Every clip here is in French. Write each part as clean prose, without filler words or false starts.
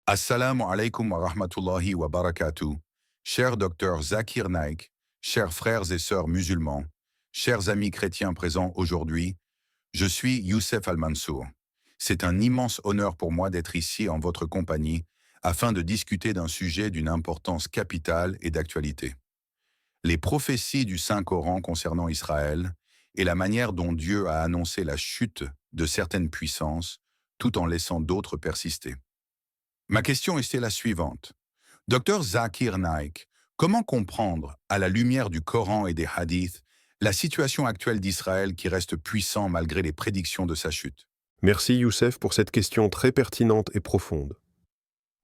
Assalamu alaikum wa rahmatullahi wa barakatuh. Cher docteur Zakir Naik, chers frères et sœurs musulmans, chers amis chrétiens présents aujourd'hui, je suis Youssef Al-Mansour. C'est un immense honneur pour moi d'être ici en votre compagnie afin de discuter d'un sujet d'une importance capitale et d'actualité. Les prophéties du Saint-Coran concernant Israël et la manière dont Dieu a annoncé la chute de certaines puissances tout en laissant d'autres persister. Ma question était la suivante. Docteur Zakir Naik, comment comprendre, à la lumière du Coran et des hadiths, la situation actuelle d'Israël qui reste puissant malgré les prédictions de sa chute? Merci Youssef pour cette question très pertinente et profonde.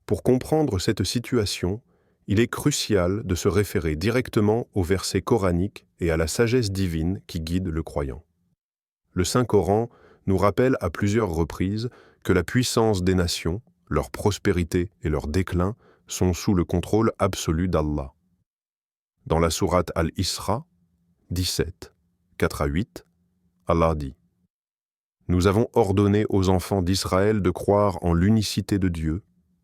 Pour comprendre cette situation, il est crucial de se référer directement aux versets coraniques et à la sagesse divine qui guide le croyant. Le Saint-Coran nous rappelle à plusieurs reprises que la puissance des nations, leur prospérité et leur déclin sont sous le contrôle absolu d'Allah. Dans la sourate Al-Isra 17, 4 à 8, Allah dit: Nous avons ordonné aux enfants d'Israël de croire en l'unicité de Dieu,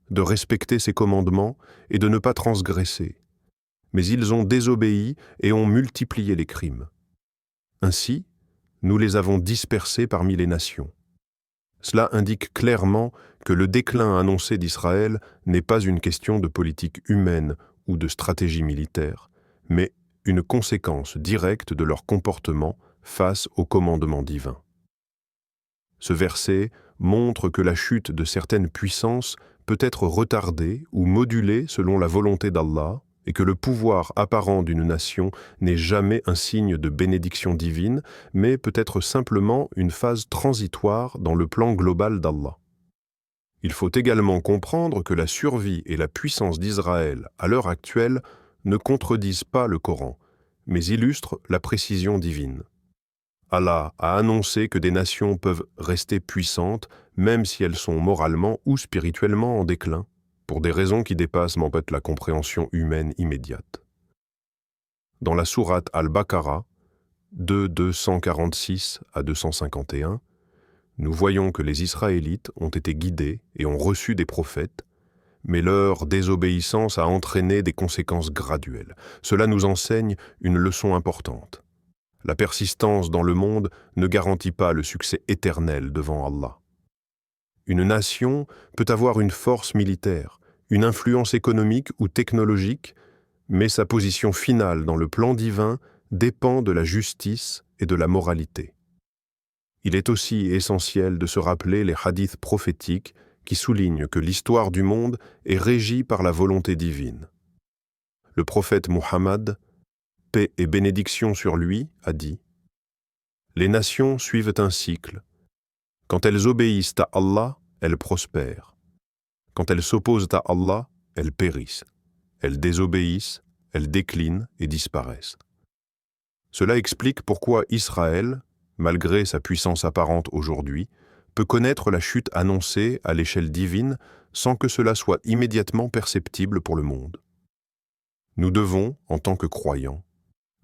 de respecter ses commandements et de ne pas transgresser. Mais ils ont désobéi et ont multiplié les crimes. Ainsi, nous les avons dispersés parmi les nations. Cela indique clairement que le déclin annoncé d'Israël n'est pas une question de politique humaine ou de stratégie militaire, mais une conséquence directe de leur comportement face au commandement divin. Ce verset montre que la chute de certaines puissances peut être retardée ou modulée selon la volonté d'Allah et que le pouvoir apparent d'une nation n'est jamais un signe de bénédiction divine, mais peut être simplement une phase transitoire dans le plan global d'Allah. Il faut également comprendre que la survie et la puissance d'Israël à l'heure actuelle ne contredisent pas le Coran, mais illustrent la précision divine. Allah a annoncé que des nations peuvent rester puissantes même si elles sont moralement ou spirituellement en déclin, pour des raisons qui dépassent en fait la compréhension humaine immédiate. Dans la sourate Al-Baqarah, 246 à 251, nous voyons que les Israélites ont été guidés et ont reçu des prophètes, mais leur désobéissance a entraîné des conséquences graduelles. Cela nous enseigne une leçon importante. La persistance dans le monde ne garantit pas le succès éternel devant Allah. Une nation peut avoir une force militaire, une influence économique ou technologique, mais sa position finale dans le plan divin dépend de la justice et de la moralité. Il est aussi essentiel de se rappeler les hadiths prophétiques qui soulignent que l'histoire du monde est régie par la volonté divine. Le prophète Muhammad, paix et bénédiction sur lui, a dit: Les nations suivent un cycle. Quand elles obéissent à Allah, elles prospèrent. Quand elles s'opposent à Allah, elles périssent. Elles désobéissent, elles déclinent et disparaissent. Cela explique pourquoi Israël, malgré sa puissance apparente aujourd'hui, peut connaître la chute annoncée à l'échelle divine sans que cela soit immédiatement perceptible pour le monde. Nous devons, en tant que croyants,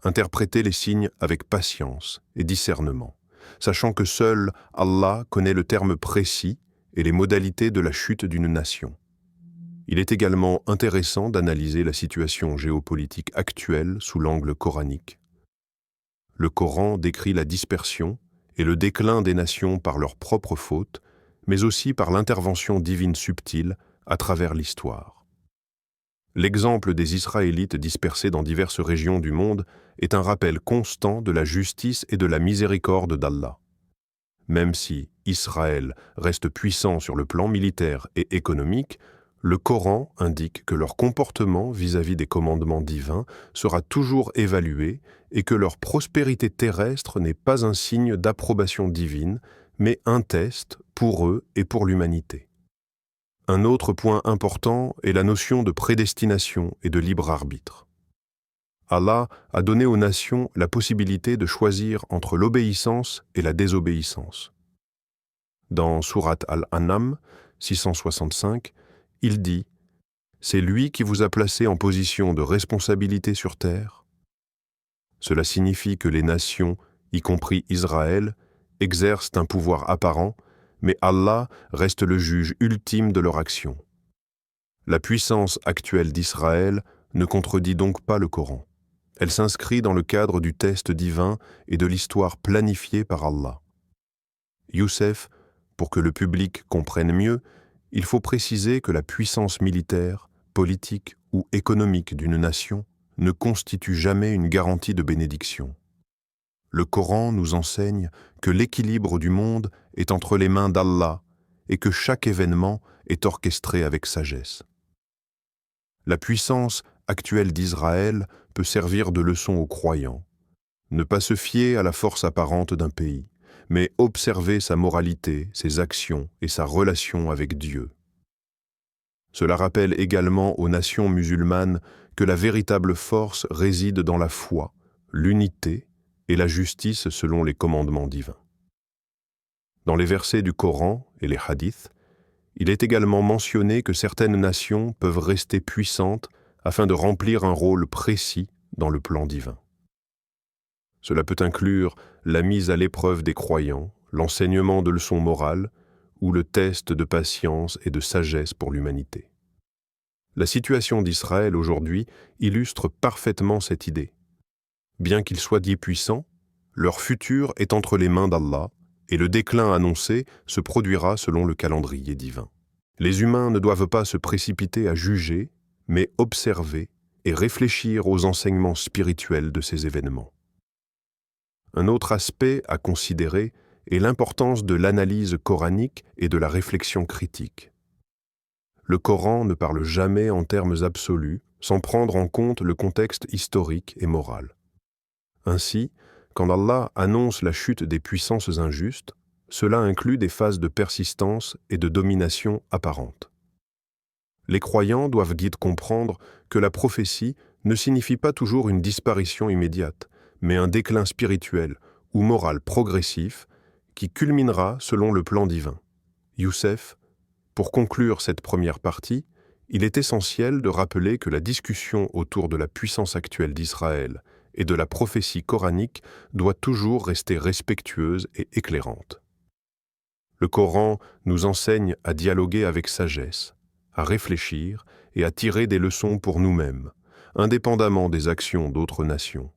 interpréter les signes avec patience et discernement, sachant que seul Allah connaît le terme précis et les modalités de la chute d'une nation. Il est également intéressant d'analyser la situation géopolitique actuelle sous l'angle coranique. Le Coran décrit la dispersion et le déclin des nations par leurs propres fautes, mais aussi par l'intervention divine subtile à travers l'histoire. L'exemple des Israélites dispersés dans diverses régions du monde est un rappel constant de la justice et de la miséricorde d'Allah. Même si Israël reste puissant sur le plan militaire et économique, le Coran indique que leur comportement vis-à-vis des commandements divins sera toujours évalué et que leur prospérité terrestre n'est pas un signe d'approbation divine, mais un test pour eux et pour l'humanité. Un autre point important est la notion de prédestination et de libre arbitre. Allah a donné aux nations la possibilité de choisir entre l'obéissance et la désobéissance. Dans Sourate Al-An'am 665, il dit: C'est lui qui vous a placé en position de responsabilité sur terre. Cela signifie que les nations, y compris Israël, exercent un pouvoir apparent, mais Allah reste le juge ultime de leur action. La puissance actuelle d'Israël ne contredit donc pas le Coran. Elle s'inscrit dans le cadre du test divin et de l'histoire planifiée par Allah. Youssef, pour que le public comprenne mieux, il faut préciser que la puissance militaire, politique ou économique d'une nation ne constitue jamais une garantie de bénédiction. Le Coran nous enseigne que l'équilibre du monde est entre les mains d'Allah et que chaque événement est orchestré avec sagesse. La puissance actuelle d'Israël peut servir de leçon aux croyants. Ne pas se fier à la force apparente d'un pays, mais observer sa moralité, ses actions et sa relation avec Dieu. Cela rappelle également aux nations musulmanes que la véritable force réside dans la foi, l'unité et la justice selon les commandements divins. Dans les versets du Coran et les hadiths, il est également mentionné que certaines nations peuvent rester puissantes afin de remplir un rôle précis dans le plan divin. Cela peut inclure la mise à l'épreuve des croyants, l'enseignement de leçons morales ou le test de patience et de sagesse pour l'humanité. La situation d'Israël aujourd'hui illustre parfaitement cette idée. Bien qu'ils soient dits puissants, leur futur est entre les mains d'Allah et le déclin annoncé se produira selon le calendrier divin. Les humains ne doivent pas se précipiter à juger, mais observer et réfléchir aux enseignements spirituels de ces événements. Un autre aspect à considérer est l'importance de l'analyse coranique et de la réflexion critique. Le Coran ne parle jamais en termes absolus, sans prendre en compte le contexte historique et moral. Ainsi, quand Allah annonce la chute des puissances injustes, cela inclut des phases de persistance et de domination apparentes. Les croyants doivent guide comprendre que la prophétie ne signifie pas toujours une disparition immédiate, mais un déclin spirituel ou moral progressif qui culminera selon le plan divin. Youssef, pour conclure cette première partie, il est essentiel de rappeler que la discussion autour de la puissance actuelle d'Israël et de la prophétie coranique doit toujours rester respectueuse et éclairante. Le Coran nous enseigne à dialoguer avec sagesse, à réfléchir et à tirer des leçons pour nous-mêmes, indépendamment des actions d'autres nations.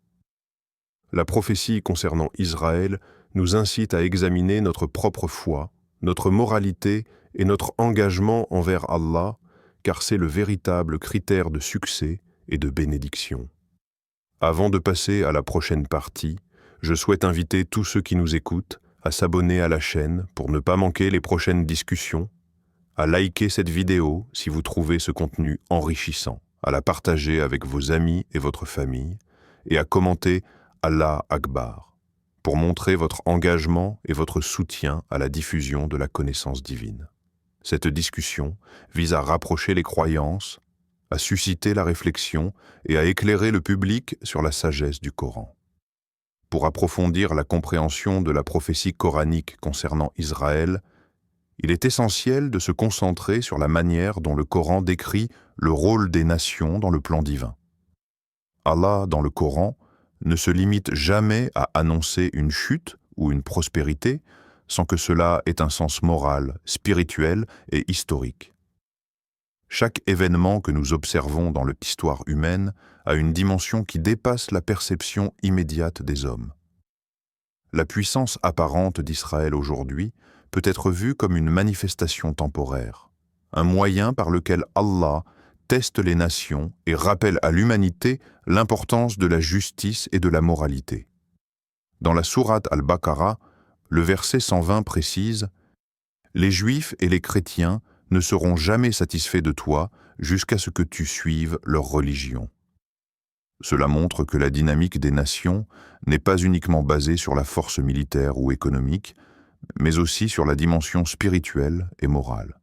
La prophétie concernant Israël nous incite à examiner notre propre foi, notre moralité et notre engagement envers Allah, car c'est le véritable critère de succès et de bénédiction. Avant de passer à la prochaine partie, je souhaite inviter tous ceux qui nous écoutent à s'abonner à la chaîne pour ne pas manquer les prochaines discussions, à liker cette vidéo si vous trouvez ce contenu enrichissant, à la partager avec vos amis et votre famille, et à commenter Allah Akbar, pour montrer votre engagement et votre soutien à la diffusion de la connaissance divine. Cette discussion vise à rapprocher les croyances, à susciter la réflexion et à éclairer le public sur la sagesse du Coran. Pour approfondir la compréhension de la prophétie coranique concernant Israël, il est essentiel de se concentrer sur la manière dont le Coran décrit le rôle des nations dans le plan divin. Allah, dans le Coran, ne se limite jamais à annoncer une chute ou une prospérité sans que cela ait un sens moral, spirituel et historique. Chaque événement que nous observons dans l'histoire humaine a une dimension qui dépasse la perception immédiate des hommes. La puissance apparente d'Israël aujourd'hui peut être vue comme une manifestation temporaire, un moyen par lequel Allah teste les nations et rappelle à l'humanité l'importance de la justice et de la moralité. Dans la sourate Al-Baqarah, le verset 120 précise « Les Juifs et les chrétiens ne seront jamais satisfaits de toi jusqu'à ce que tu suives leur religion. » Cela montre que la dynamique des nations n'est pas uniquement basée sur la force militaire ou économique, mais aussi sur la dimension spirituelle et morale.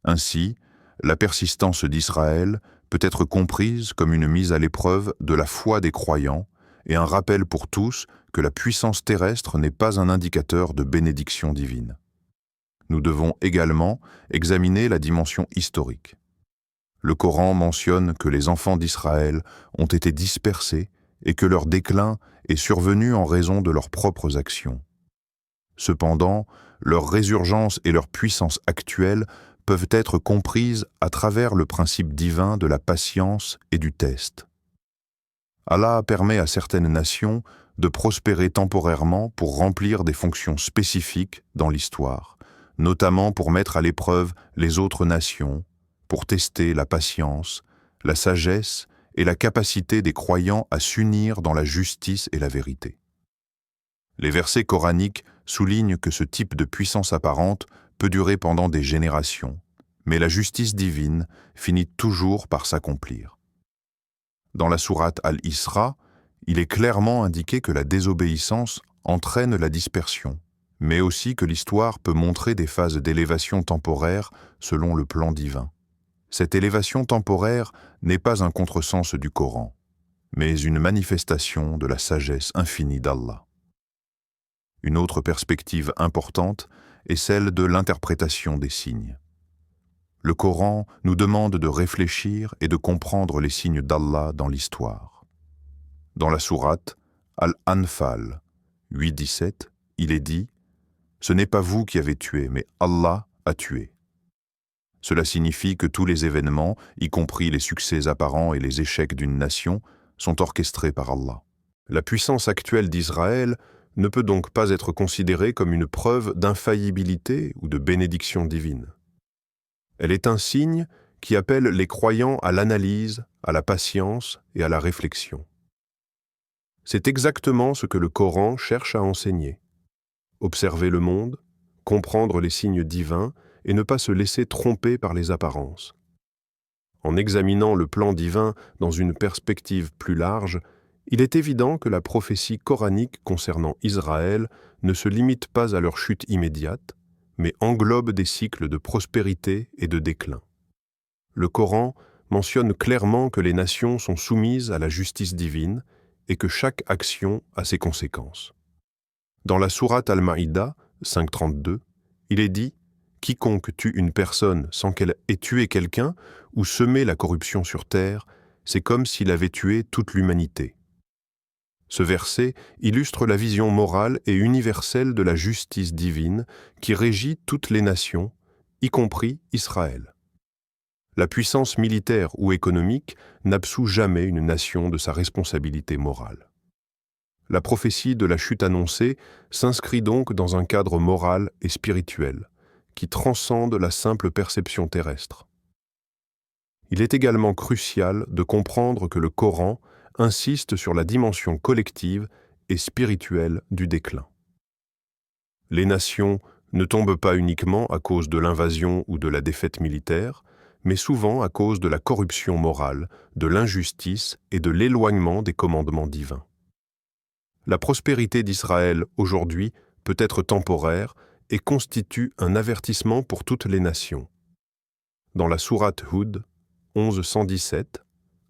Ainsi, la persistance d'Israël peut être comprise comme une mise à l'épreuve de la foi des croyants et un rappel pour tous que la puissance terrestre n'est pas un indicateur de bénédiction divine. Nous devons également examiner la dimension historique. Le Coran mentionne que les enfants d'Israël ont été dispersés et que leur déclin est survenu en raison de leurs propres actions. Cependant, leur résurgence et leur puissance actuelle peuvent être comprises à travers le principe divin de la patience et du test. Allah permet à certaines nations de prospérer temporairement pour remplir des fonctions spécifiques dans l'histoire, notamment pour mettre à l'épreuve les autres nations, pour tester la patience, la sagesse et la capacité des croyants à s'unir dans la justice et la vérité. Les versets coraniques soulignent que ce type de puissance apparente peut durer pendant des générations, mais la justice divine finit toujours par s'accomplir. Dans la sourate Al-Isra, il est clairement indiqué que la désobéissance entraîne la dispersion, mais aussi que l'histoire peut montrer des phases d'élévation temporaire selon le plan divin. Cette élévation temporaire n'est pas un contresens du Coran, mais une manifestation de la sagesse infinie d'Allah. Une autre perspective importante est celle de l'interprétation des signes. Le Coran nous demande de réfléchir et de comprendre les signes d'Allah dans l'histoire. Dans la sourate Al-Anfal 8-17, il est dit « Ce n'est pas vous qui avez tué, mais Allah a tué ». Cela signifie que tous les événements, y compris les succès apparents et les échecs d'une nation, sont orchestrés par Allah. La puissance actuelle d'Israël ne peut donc pas être considérée comme une preuve d'infaillibilité ou de bénédiction divine. Elle est un signe qui appelle les croyants à l'analyse, à la patience et à la réflexion. C'est exactement ce que le Coran cherche à enseigner. Observer le monde, comprendre les signes divins et ne pas se laisser tromper par les apparences. En examinant le plan divin dans une perspective plus large, il est évident que la prophétie coranique concernant Israël ne se limite pas à leur chute immédiate, mais englobe des cycles de prospérité et de déclin. Le Coran mentionne clairement que les nations sont soumises à la justice divine et que chaque action a ses conséquences. Dans la sourate Al-Maïda 5.32, il est dit « Quiconque tue une personne sans qu'elle ait tué quelqu'un ou semé la corruption sur terre, c'est comme s'il avait tué toute l'humanité. » Ce verset illustre la vision morale et universelle de la justice divine qui régit toutes les nations, y compris Israël. La puissance militaire ou économique n'absout jamais une nation de sa responsabilité morale. La prophétie de la chute annoncée s'inscrit donc dans un cadre moral et spirituel qui transcende la simple perception terrestre. Il est également crucial de comprendre que le Coran insiste sur la dimension collective et spirituelle du déclin. Les nations ne tombent pas uniquement à cause de l'invasion ou de la défaite militaire, mais souvent à cause de la corruption morale, de l'injustice et de l'éloignement des commandements divins. La prospérité d'Israël aujourd'hui peut être temporaire et constitue un avertissement pour toutes les nations. Dans la sourate Hud 11.117,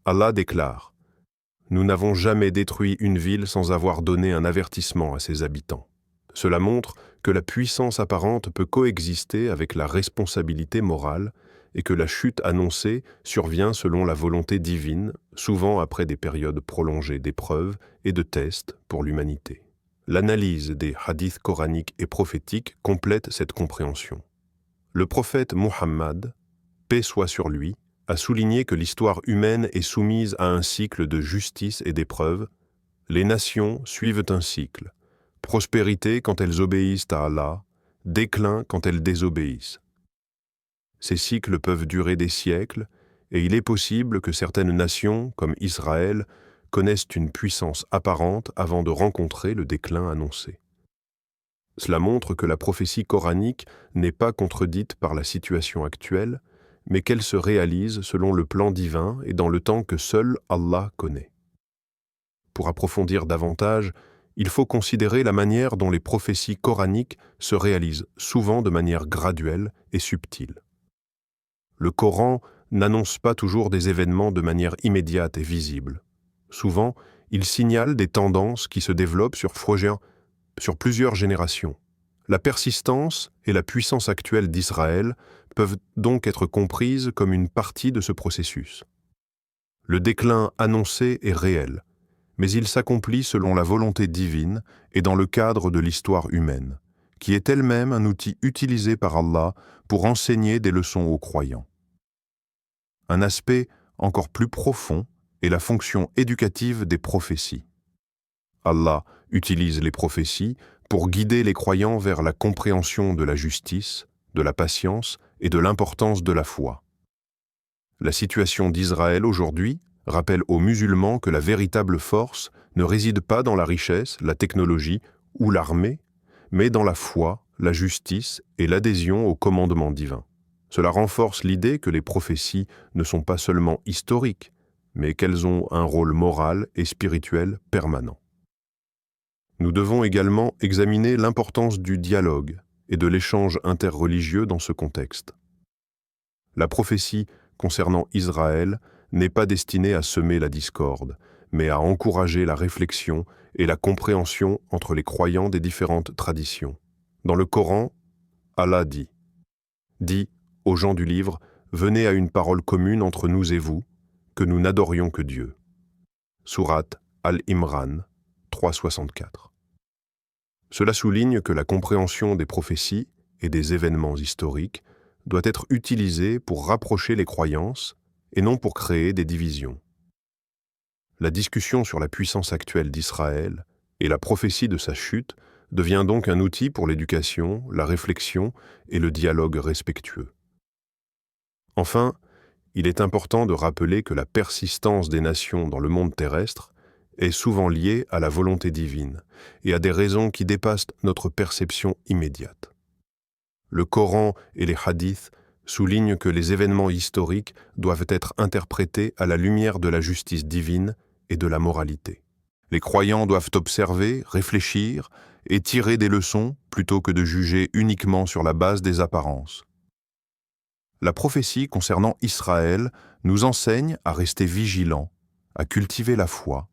Allah déclare « Nous n'avons jamais détruit une ville sans avoir donné un avertissement à ses habitants. » Cela montre que la puissance apparente peut coexister avec la responsabilité morale et que la chute annoncée survient selon la volonté divine, souvent après des périodes prolongées d'épreuves et de tests pour l'humanité. L'analyse des hadiths coraniques et prophétiques complète cette compréhension. Le prophète Muhammad, paix soit sur lui, a souligné que l'histoire humaine est soumise à un cycle de justice et d'épreuves. Les nations suivent un cycle. Prospérité quand elles obéissent à Allah, déclin quand elles désobéissent. Ces cycles peuvent durer des siècles, et il est possible que certaines nations, comme Israël, connaissent une puissance apparente avant de rencontrer le déclin annoncé. Cela montre que la prophétie coranique n'est pas contredite par la situation actuelle, mais qu'elle se réalise selon le plan divin et dans le temps que seul Allah connaît. Pour approfondir davantage, il faut considérer la manière dont les prophéties coraniques se réalisent souvent de manière graduelle et subtile. Le Coran n'annonce pas toujours des événements de manière immédiate et visible. Souvent, il signale des tendances qui se développent sur plusieurs générations. La persistance et la puissance actuelle d'Israël peuvent donc être comprises comme une partie de ce processus. Le déclin annoncé est réel, mais il s'accomplit selon la volonté divine et dans le cadre de l'histoire humaine, qui est elle-même un outil utilisé par Allah pour enseigner des leçons aux croyants. Un aspect encore plus profond est la fonction éducative des prophéties. Allah utilise les prophéties pour guider les croyants vers la compréhension de la justice, de la patience et de l'importance de la foi. La situation d'Israël aujourd'hui rappelle aux musulmans que la véritable force ne réside pas dans la richesse, la technologie ou l'armée, mais dans la foi, la justice et l'adhésion au commandement divin. Cela renforce l'idée que les prophéties ne sont pas seulement historiques, mais qu'elles ont un rôle moral et spirituel permanent. Nous devons également examiner l'importance du dialogue et de l'échange interreligieux dans ce contexte. La prophétie concernant Israël n'est pas destinée à semer la discorde, mais à encourager la réflexion et la compréhension entre les croyants des différentes traditions. Dans le Coran, Allah dit « Dis aux gens du livre, venez à une parole commune entre nous et vous, que nous n'adorions que Dieu. » Sourate Al-Imran 3,64. Cela souligne que la compréhension des prophéties et des événements historiques doit être utilisée pour rapprocher les croyances et non pour créer des divisions. La discussion sur la puissance actuelle d'Israël et la prophétie de sa chute devient donc un outil pour l'éducation, la réflexion et le dialogue respectueux. Enfin, il est important de rappeler que la persistance des nations dans le monde terrestre est souvent liée à la volonté divine et à des raisons qui dépassent notre perception immédiate. Le Coran et les hadiths soulignent que les événements historiques doivent être interprétés à la lumière de la justice divine et de la moralité. Les croyants doivent observer, réfléchir et tirer des leçons plutôt que de juger uniquement sur la base des apparences. La prophétie concernant Israël nous enseigne à rester vigilants, à cultiver la foi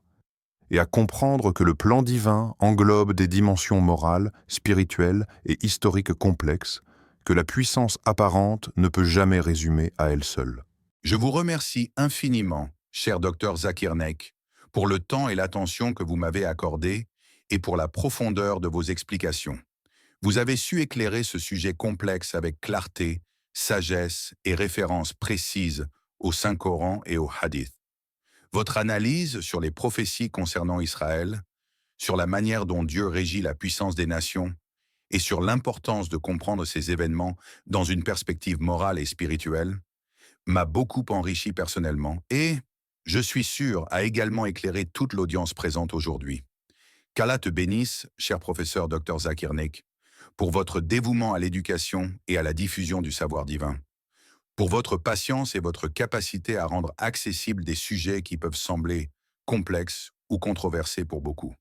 et à comprendre que le plan divin englobe des dimensions morales, spirituelles et historiques complexes que la puissance apparente ne peut jamais résumer à elle seule. Je vous remercie infiniment, cher Dr Zakir Naik, pour le temps et l'attention que vous m'avez accordé et pour la profondeur de vos explications. Vous avez su éclairer ce sujet complexe avec clarté, sagesse et références précises au Saint-Coran et au Hadith. Votre analyse sur les prophéties concernant Israël, sur la manière dont Dieu régit la puissance des nations et sur l'importance de comprendre ces événements dans une perspective morale et spirituelle, m'a beaucoup enrichi personnellement et, je suis sûr, a également éclairé toute l'audience présente aujourd'hui. Qu'Allah te bénisse, cher professeur Dr Zakir Naik, pour votre dévouement à l'éducation et à la diffusion du savoir divin, pour votre patience et votre capacité à rendre accessibles des sujets qui peuvent sembler complexes ou controversés pour beaucoup.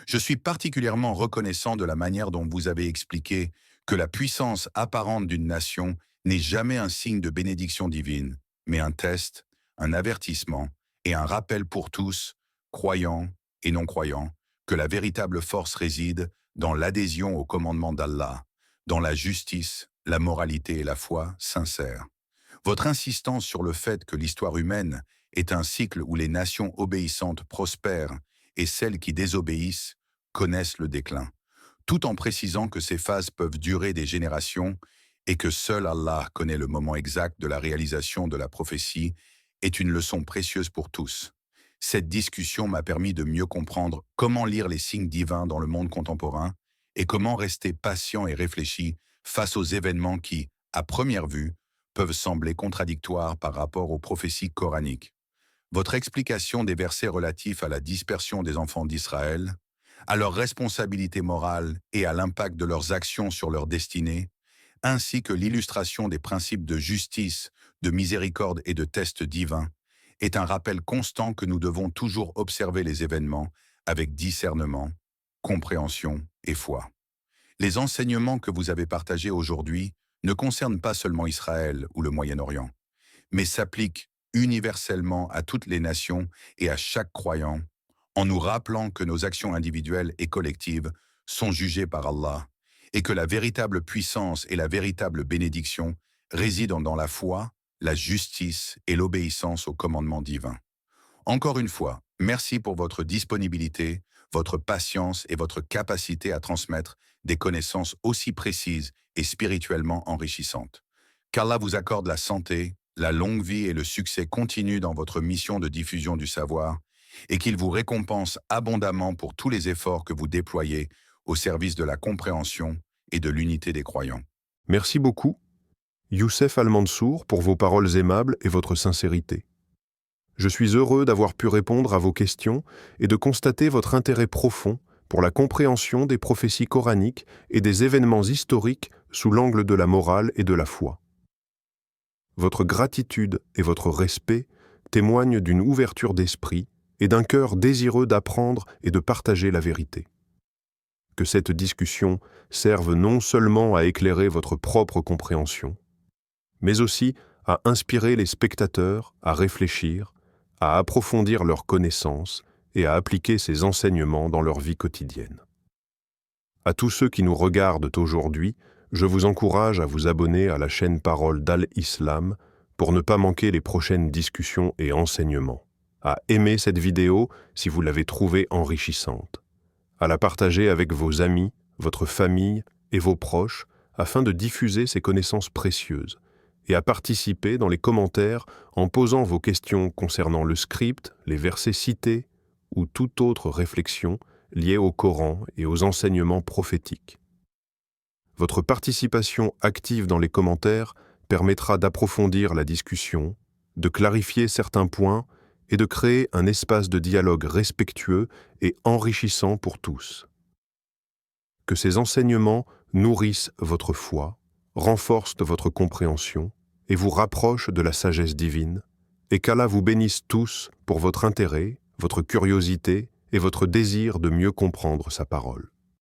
Je suis particulièrement reconnaissant de la manière dont vous avez expliqué que la puissance apparente d'une nation n'est jamais un signe de bénédiction divine, mais un test, un avertissement et un rappel pour tous, croyants et non-croyants, que la véritable force réside dans l'adhésion au commandement d'Allah, dans la justice, la moralité et la foi sincère. Votre insistance sur le fait que l'histoire humaine est un cycle où les nations obéissantes prospèrent et celles qui désobéissent connaissent le déclin, tout en précisant que ces phases peuvent durer des générations et que seul Allah connaît le moment exact de la réalisation de la prophétie, est une leçon précieuse pour tous. Cette discussion m'a permis de mieux comprendre comment lire les signes divins dans le monde contemporain et comment rester patient et réfléchi face aux événements qui, à première vue, peuvent sembler contradictoires par rapport aux prophéties coraniques. Votre explication des versets relatifs à la dispersion des enfants d'Israël, à leur responsabilité morale et à l'impact de leurs actions sur leur destinée, ainsi que l'illustration des principes de justice, de miséricorde et de test divin, est un rappel constant que nous devons toujours observer les événements avec discernement, compréhension et foi. Les enseignements que vous avez partagés aujourd'hui ne concernent pas seulement Israël ou le Moyen-Orient, mais s'appliquent universellement à toutes les nations et à chaque croyant, en nous rappelant que nos actions individuelles et collectives sont jugées par Allah et que la véritable puissance et la véritable bénédiction résident dans la foi, la justice et l'obéissance aux commandements divins. Encore une fois, merci pour votre disponibilité, votre patience et votre capacité à transmettre des connaissances aussi précises et spirituellement enrichissantes. Qu'Allah vous accorde la santé, la longue vie et le succès continu dans votre mission de diffusion du savoir, et qu'il vous récompense abondamment pour tous les efforts que vous déployez au service de la compréhension et de l'unité des croyants. Merci beaucoup, Youssef Al-Mansour, pour vos paroles aimables et votre sincérité. Je suis heureux d'avoir pu répondre à vos questions et de constater votre intérêt profond pour la compréhension des prophéties coraniques et des événements historiques sous l'angle de la morale et de la foi. Votre gratitude et votre respect témoignent d'une ouverture d'esprit et d'un cœur désireux d'apprendre et de partager la vérité. Que cette discussion serve non seulement à éclairer votre propre compréhension, mais aussi à inspirer les spectateurs à réfléchir, à approfondir leurs connaissances et à appliquer ces enseignements dans leur vie quotidienne. À tous ceux qui nous regardent aujourd'hui, je vous encourage à vous abonner à la chaîne Parole d'Al-Islam pour ne pas manquer les prochaines discussions et enseignements, à aimer cette vidéo si vous l'avez trouvée enrichissante, à la partager avec vos amis, votre famille et vos proches afin de diffuser ces connaissances précieuses, et à participer dans les commentaires en posant vos questions concernant le script, les versets cités ou toute autre réflexion liée au Coran et aux enseignements prophétiques. Votre participation active dans les commentaires permettra d'approfondir la discussion, de clarifier certains points et de créer un espace de dialogue respectueux et enrichissant pour tous. Que ces enseignements nourrissent votre foi, renforcent votre compréhension et vous rapprochent de la sagesse divine, et qu'Allah vous bénisse tous pour votre intérêt, votre curiosité et votre désir de mieux comprendre sa parole.